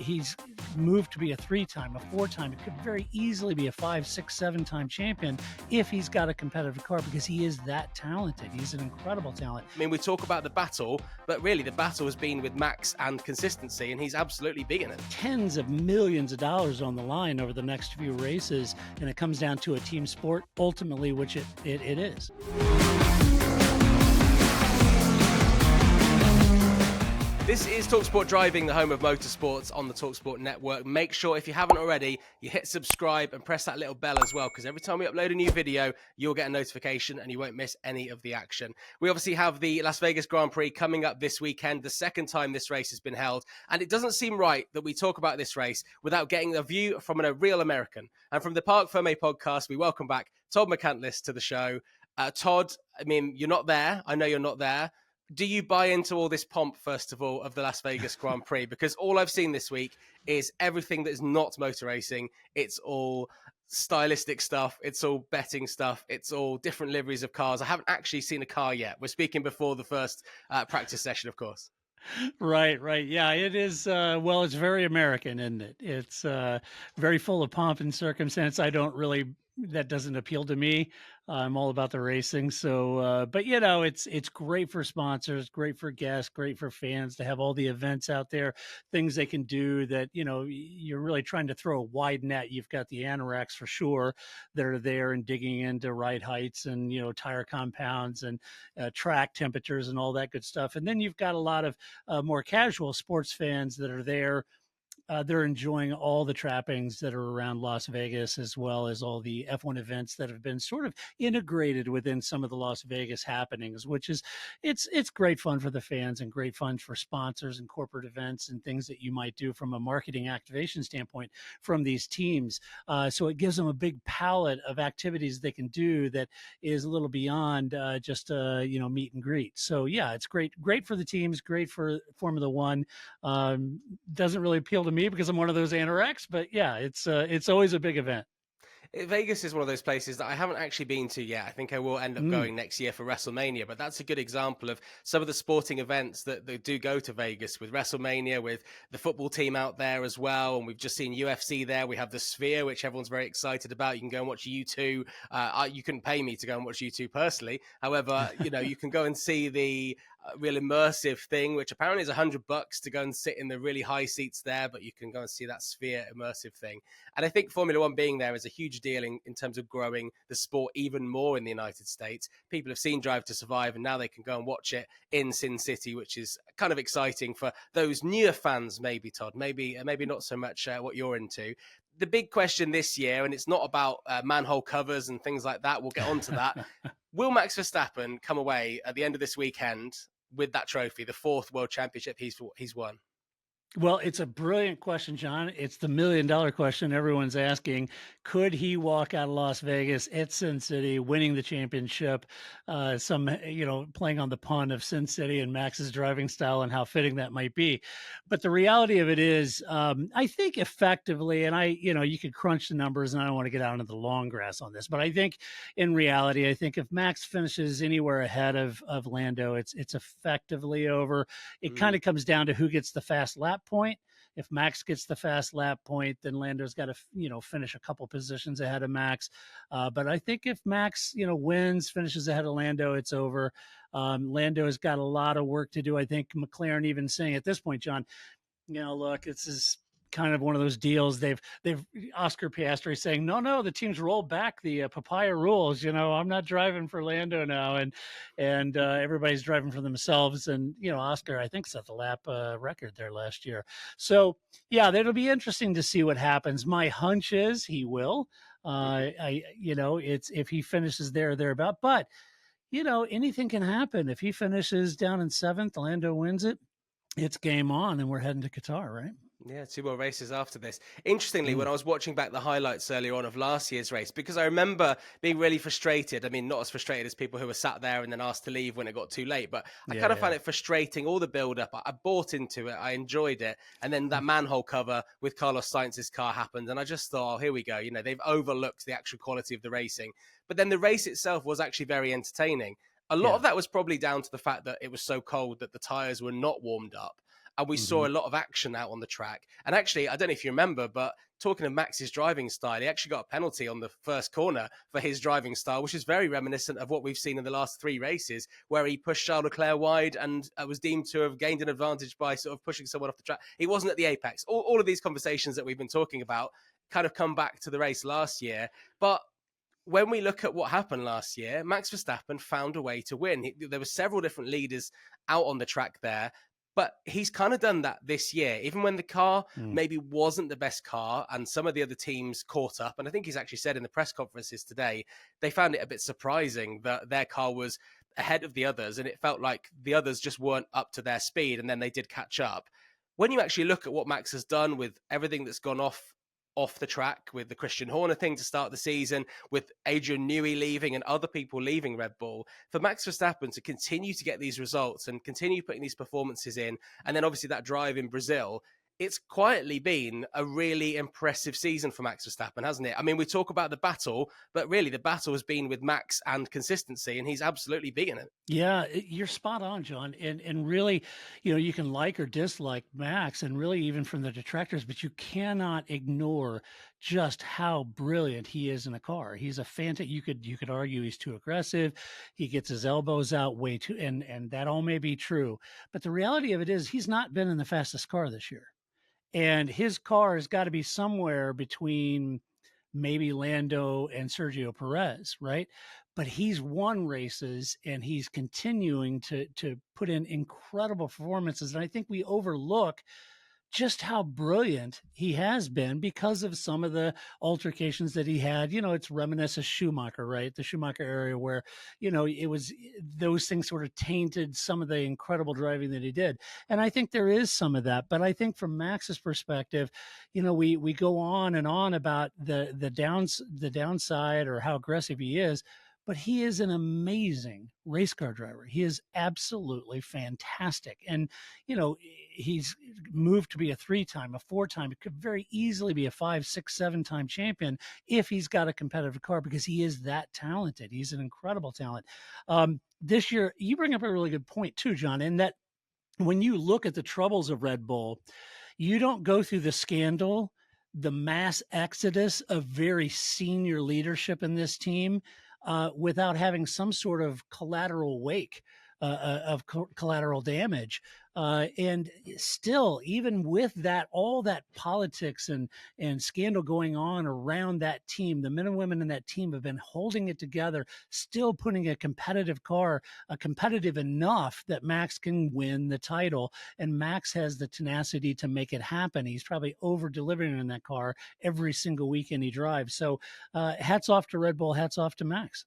he's moved to be a 3-time, a 4-time. It could very easily be a 5, 6, 7-time champion if he's got a competitive car, because he is that talented. He's an incredible talent. I mean, we talk about the battle, but really the battle has been with Max and consistency, and he's absolutely big in it. Tens of millions of dollars on the line over the next few races, and it comes down to a team sport ultimately, which it is. This is talkSPORT Driving, the home of motorsports on the talkSPORT network. Make sure, if you haven't already, you hit subscribe and press that little bell as well, because every time we upload a new video, you'll get a notification and you won't miss any of the action. We obviously have the Las Vegas Grand Prix coming up this weekend, the second time this race has been held, and it doesn't seem right that we talk about this race without getting a view from a real American. And from the Parc Fermé podcast, we welcome back Todd McCandless to the show. Todd, I mean, you're not there. I know you're not there. Do you buy into all this pomp, first of all, of the Las Vegas Grand Prix? Because all I've seen this week is everything that is not motor racing. It's all stylistic stuff. It's all betting stuff. It's all different liveries of cars. I haven't actually seen a car yet. We're speaking before the first practice session, of course. Right. Yeah, it is. Well, it's very American, isn't it? It's very full of pomp and circumstance. That doesn't appeal to me. I'm all about the racing. So, but it's great for sponsors, great for guests, great for fans to have all the events out there, things they can do that, you're really trying to throw a wide net. You've got the anoraks for sure that are there and digging into ride heights and, tire compounds and track temperatures and all that good stuff. And then you've got a lot of more casual sports fans that are there. They're enjoying all the trappings that are around Las Vegas, as well as all the F1 events that have been sort of integrated within some of the Las Vegas happenings, which is, it's great fun for the fans and great fun for sponsors and corporate events and things that you might do from a marketing activation standpoint from these teams. So it gives them a big palette of activities they can do that is a little beyond just meet and greet. So yeah, it's great for the teams, great for Formula One. Doesn't really appeal to me because I'm one of those anoraks, but yeah, it's always a big event. Vegas is one of those places that I haven't actually been to yet. I think I will end up going next year for WrestleMania, but that's a good example of some of the sporting events that do go to Vegas, with WrestleMania, with the football team out there as well. And we've just seen UFC there. We have the Sphere, which everyone's very excited about. You can go and watch U2. You couldn't pay me to go and watch U2 personally. However, you can go and see the real immersive thing, which apparently is $100 to go and sit in the really high seats there, but you can go and see that Sphere immersive thing. And I think Formula One being there is a huge deal in terms of growing the sport even more in the United States. People have seen Drive to Survive, and now they can go and watch it in Sin City, which is kind of exciting for those newer fans, maybe, Todd, maybe not so much what you're into. The big question this year, and it's not about manhole covers and things like that, we'll get onto that. Will Max Verstappen come away at the end of this weekend with that trophy, the 4th World Championship he's won? Well, it's a brilliant question, John. It's the $1 million question everyone's asking. Could he walk out of Las Vegas at Sin City, winning the championship? Playing on the pun of Sin City and Max's driving style and how fitting that might be. But the reality of it is, I think effectively, and you could crunch the numbers, and I don't want to get out into the long grass on this, but I think in reality, I think if Max finishes anywhere ahead of Lando, it's effectively over. It kind of comes down to who gets the fast lap point. If Max gets the fast lap point, then Lando's got to, finish a couple positions ahead of Max. But I think if Max, wins, finishes ahead of Lando, it's over. Lando has got a lot of work to do. I think McLaren even saying at this point, John, look, this is kind of one of those deals. They've Oscar Piastri saying, no, the teams roll back the papaya rules. I'm not driving for Lando now, and everybody's driving for themselves. And Oscar, I think, set the lap record there last year. So yeah, that'll be interesting to see what happens. My hunch is he will. It's if he finishes there or thereabout, but anything can happen. If he finishes down in 7th, Lando wins it. It's game on, and we're heading to Qatar, right? Yeah, 2 more races after this. Interestingly, when I was watching back the highlights earlier on of last year's race, because I remember being really frustrated. I mean, not as frustrated as people who were sat there and then asked to leave when it got too late, but I kind of found it frustrating, all the build-up. I bought into it. I enjoyed it. And then that manhole cover with Carlos Sainz's car happened, and I just thought, oh, here we go. They've overlooked the actual quality of the racing. But then the race itself was actually very entertaining. A lot of that was probably down to the fact that it was so cold that the tyres were not warmed up. and we saw a lot of action out on the track. And actually, I don't know if you remember, but talking of Max's driving style, he actually got a penalty on the first corner for his driving style, which is very reminiscent of what we've seen in the last 3 races, where he pushed Charles Leclerc wide and was deemed to have gained an advantage by sort of pushing someone off the track. He wasn't at the apex. All of these conversations that we've been talking about kind of come back to the race last year. But when we look at what happened last year, Max Verstappen found a way to win. There were several different leaders out on the track there, but he's kind of done that this year, even when the car maybe wasn't the best car and some of the other teams caught up. And I think he's actually said in the press conferences today, they found it a bit surprising that their car was ahead of the others, and it felt like the others just weren't up to their speed, and then they did catch up. When you actually look at what Max has done with everything that's gone off the track, with the Christian Horner thing to start the season, with Adrian Newey leaving and other people leaving Red Bull, for Max Verstappen to continue to get these results and continue putting these performances in, and then obviously that drive in Brazil, it's quietly been a really impressive season for Max Verstappen, hasn't it? I mean, we talk about the battle, but really the battle has been with Max and consistency, and he's absolutely beaten it. Yeah, you're spot on, John. And really, you can like or dislike Max, and really even from the detractors, but you cannot ignore just how brilliant he is in a car. He's a fantastic. You could argue he's too aggressive. He gets his elbows out way too, and that all may be true. But the reality of it is, he's not been in the fastest car this year, and his car has got to be somewhere between maybe Lando and Sergio Perez, right? But he's won races and he's continuing to put in incredible performances. And I think we overlook just how brilliant he has been because of some of the altercations that he had. It's reminiscent of Schumacher, right? The Schumacher area where, it was those things sort of tainted some of the incredible driving that he did. And I think there is some of that. But I think from Max's perspective, we go on and on about the downside or how aggressive he is. But he is an amazing race car driver. He is absolutely fantastic. And, he's moved to be a 3-time, a 4-time. It could very easily be a 5, 6, 7-time champion if he's got a competitive car, because he is that talented. He's an incredible talent. This year, you bring up a really good point too, John, in that when you look at the troubles of Red Bull, you don't go through the scandal, the mass exodus of very senior leadership in this team without having some sort of collateral wake of collateral damage. And still, even with that, all that politics and scandal going on around that team, the men and women in that team have been holding it together, still putting a competitive car, competitive enough that Max can win the title. And Max has the tenacity to make it happen. He's probably over delivering in that car every single weekend he drives. So hats off to Red Bull, hats off to Max.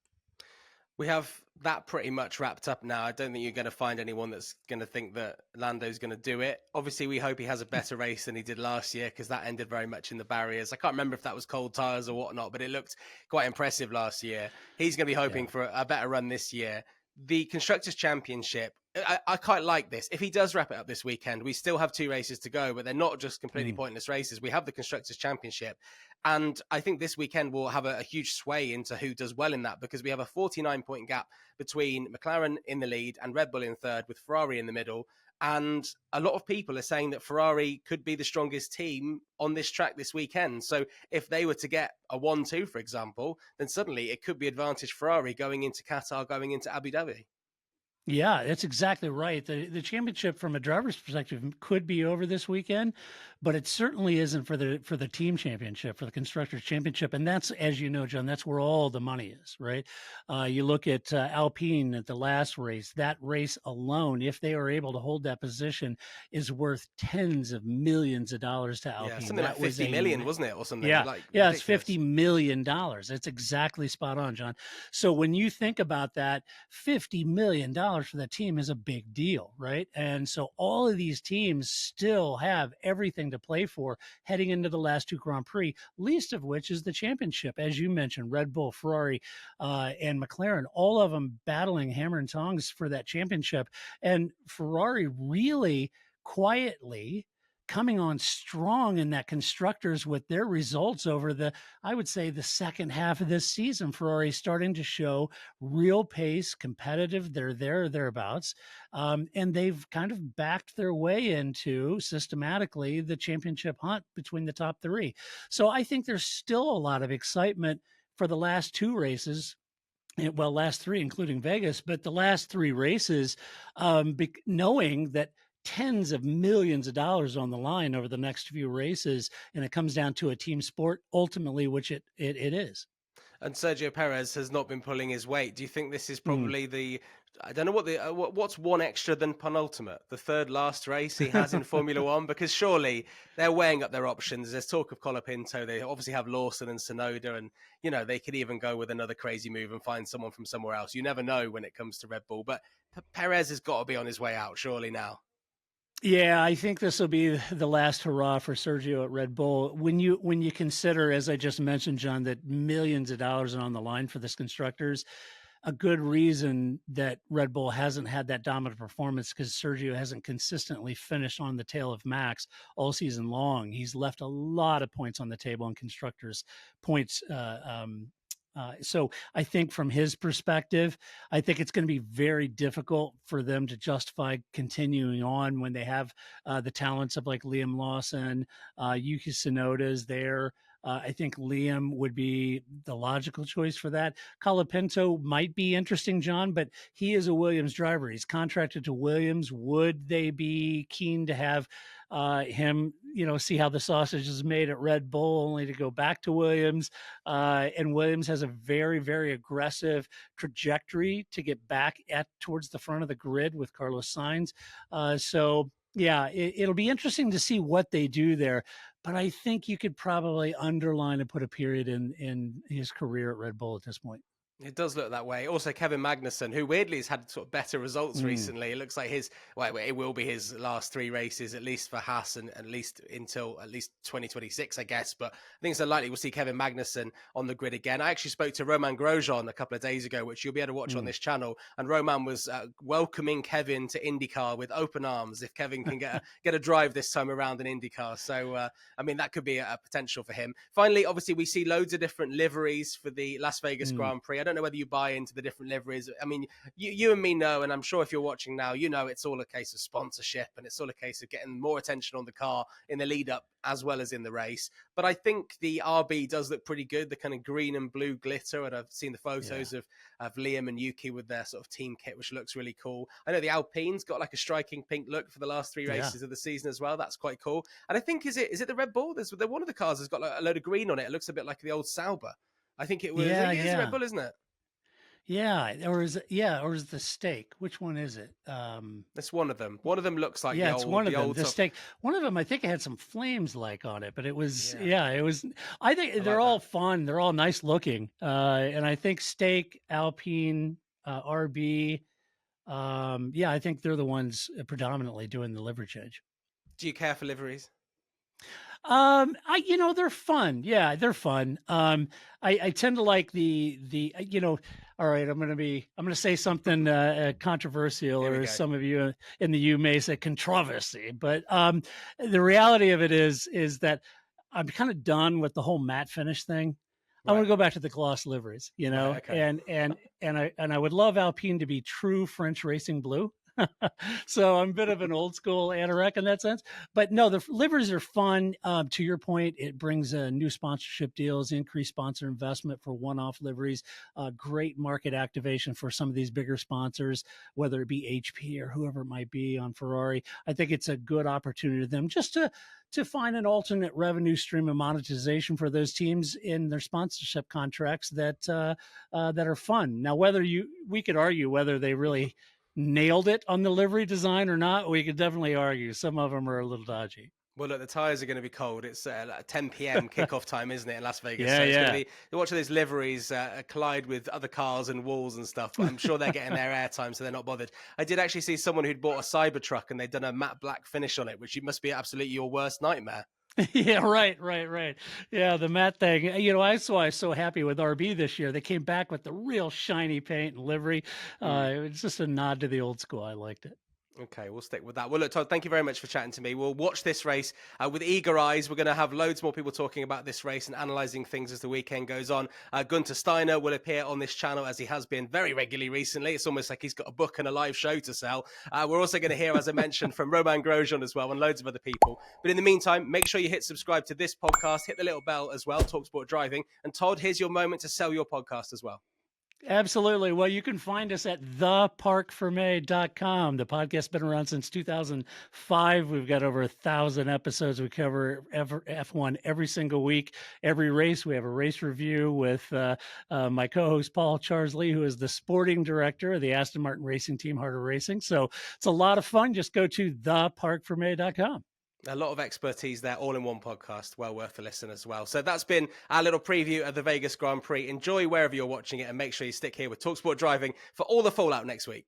We have that pretty much wrapped up now. I don't think you're going to find anyone that's going to think that Lando's going to do it. Obviously, we hope he has a better race than he did last year, because that ended very much in the barriers. I can't remember if that was cold tires or whatnot, but it looked quite impressive last year. He's going to be hoping for a better run this year. The Constructors Championship, I quite like this. If he does wrap it up this weekend, we still have 2 races to go, but they're not just completely pointless races. We have the Constructors Championship. And I think this weekend will have a huge sway into who does well in that, because we have a 49-point gap between McLaren in the lead and Red Bull in third, with Ferrari in the middle. And a lot of people are saying that Ferrari could be the strongest team on this track this weekend. So if they were to get a 1-2, for example, then suddenly it could be advantage Ferrari going into Qatar, going into Abu Dhabi. Yeah, that's exactly right. The championship from a driver's perspective could be over this weekend, but it certainly isn't for the team championship, for the Constructors Championship. And that's, as you know, John, that's where all the money is, right? You look at Alpine at the last race. That race alone, if they are able to hold that position, is worth tens of millions of dollars to Alpine. Yeah, something like 50 million, wasn't it, or something? Yeah, like yeah, it's $50 million. It's exactly spot on, John. So when you think about that, $50 million for that team is a big deal, right? And so all of these teams still have everything to play for heading into the last 2 Grand Prix, least of which is the championship. As you mentioned, Red Bull, Ferrari, and McLaren, all of them battling hammer and tongs for that championship. And Ferrari really quietly coming on strong in that constructors with their results over I would say the second half of this season. Ferrari starting to show real pace, competitive. They're there or thereabouts. And they've kind of backed their way into systematically the championship hunt between the top three. So I think there's still a lot of excitement for the last two races. Well, last three, including Vegas, but the last three races, knowing that tens of millions of dollars on the line over the next few races, and it comes down to a team sport ultimately, which it is. And Sergio Perez has not been pulling his weight. Do you think this is probably I don't know what's one extra than penultimate, the third last race he has in Formula One? Because surely they're weighing up their options. There's talk of Colapinto. They obviously have Lawson and Tsunoda, and they could even go with another crazy move and find someone from somewhere else. You never know when it comes to Red Bull, but Perez has got to be on his way out surely now. Yeah, I think this will be the last hurrah for Sergio at Red Bull. When you consider, as I just mentioned, John, that millions of dollars are on the line for this constructors, a good reason that Red Bull hasn't had that dominant performance because Sergio hasn't consistently finished on the tail of Max all season long. He's left a lot of points on the table in constructors points. So I think from his perspective, I think it's going to be very difficult for them to justify continuing on when they have the talents of like Liam Lawson, Yuki Tsunoda's there. I think Liam would be the logical choice for that. Colapinto might be interesting, John, but he is a Williams driver. He's contracted to Williams. Would they be keen to have him, see how the sausage is made at Red Bull, only to go back to Williams? And Williams has a very, very aggressive trajectory to get back towards the front of the grid with Carlos Sainz. So yeah, it'll be interesting to see what they do there. But I think you could probably underline and put a period in his career at Red Bull at this point. It does look that way. Also, Kevin Magnussen, who weirdly has had sort of better results recently. It looks like it will be his last three races, at least for Haas, and at least until at least 2026, I guess. But I think it's unlikely we'll see Kevin Magnussen on the grid again. I actually spoke to Roman Grosjean a couple of days ago, which you'll be able to watch on this channel. And Roman was welcoming Kevin to IndyCar with open arms if Kevin can get a drive this time around in IndyCar. So, that could be a potential for him. Finally, obviously, we see loads of different liveries for the Las Vegas Grand Prix. I don't know whether you buy into the different liveries. I mean, you and me know, and I'm sure if you're watching now, it's all a case of sponsorship and it's all a case of getting more attention on the car in the lead up as well as in the race. But I think the RB does look pretty good, the kind of green and blue glitter. And I've seen the photos of Liam and Yuki with their sort of team kit, which looks really cool. I know the Alpine's got like a striking pink look for the last three races of the season as well. That's quite cool. And I think, is it the Red Bull? One of the cars has got like a load of green on it. It looks a bit like the old Sauber. I think it was. It's the Red Bull, isn't it? Yeah, or is the steak? Which one is it? That's one of them. One of them looks like it's one of them. The steak. One of them, I think, it had some flames like on it, but it was it was. I think they're all fun. They're all nice looking, and I think steak, Alpine, RB. I think they're the ones predominantly doing the livery change. Do you care for liveries? They're fun. Yeah, they're fun. I tend to like all right, I'm going to say something controversial, or some of you in the U may say controversy, but the reality of it is that I'm kind of done with the whole matte finish thing. Right. I want to go back to the gloss liveries, right, okay. and I would love Alpine to be true French racing blue. So I'm a bit of an old school anorak in that sense, but no, the liveries are fun. To your point, it brings new sponsorship deals, increased sponsor investment for one-off liveries, great market activation for some of these bigger sponsors, whether it be HP or whoever it might be on Ferrari. I think it's a good opportunity to them just to find an alternate revenue stream of monetization for those teams in their sponsorship contracts that are fun. Now, we could argue whether they really nailed it on the livery design or not. We could definitely argue some of them are a little dodgy. Well, look, the tires are going to be cold. It's like 10 p.m. kickoff time, isn't it, in Las Vegas? Yeah, so it's going to be, you're watching these liveries collide with other cars and walls and stuff, but I'm sure they're getting their airtime, so they're not bothered. I did actually see someone who'd bought a Cybertruck and they'd done a matte black finish on it, which must be absolutely your worst nightmare. Yeah, right. Yeah, the matte thing. That's why I was so happy with RB this year. They came back with the real shiny paint and livery. It was just a nod to the old school. I liked it. Okay, we'll stick with that. Well, look, Todd, thank you very much for chatting to me. We'll watch this race with eager eyes. We're going to have loads more people talking about this race and analysing things as the weekend goes on. Gunther Steiner will appear on this channel, as he has been very regularly recently. It's almost like he's got a book and a live show to sell. We're also going to hear, as I mentioned, from Romain Grosjean as well, and loads of other people. But in the meantime, make sure you hit subscribe to this podcast, hit the little bell as well, talkSPORT Driving. And Todd, here's your moment to sell your podcast as well. Absolutely. Well, you can find us at theparcfermé.com. The podcast's been around since 2005. We've got over 1,000 episodes. We cover F1 every single week, every race. We have a race review with my co-host, Paul Charsley, who is the sporting director of the Aston Martin racing team, Harder Racing. So it's a lot of fun. Just go to theparcfermé.com. A lot of expertise there, all in one podcast. Well worth a listen as well. So that's been our little preview of the Vegas Grand Prix. Enjoy wherever you're watching it, and make sure you stick here with talkSPORT Driving for all the fallout next week.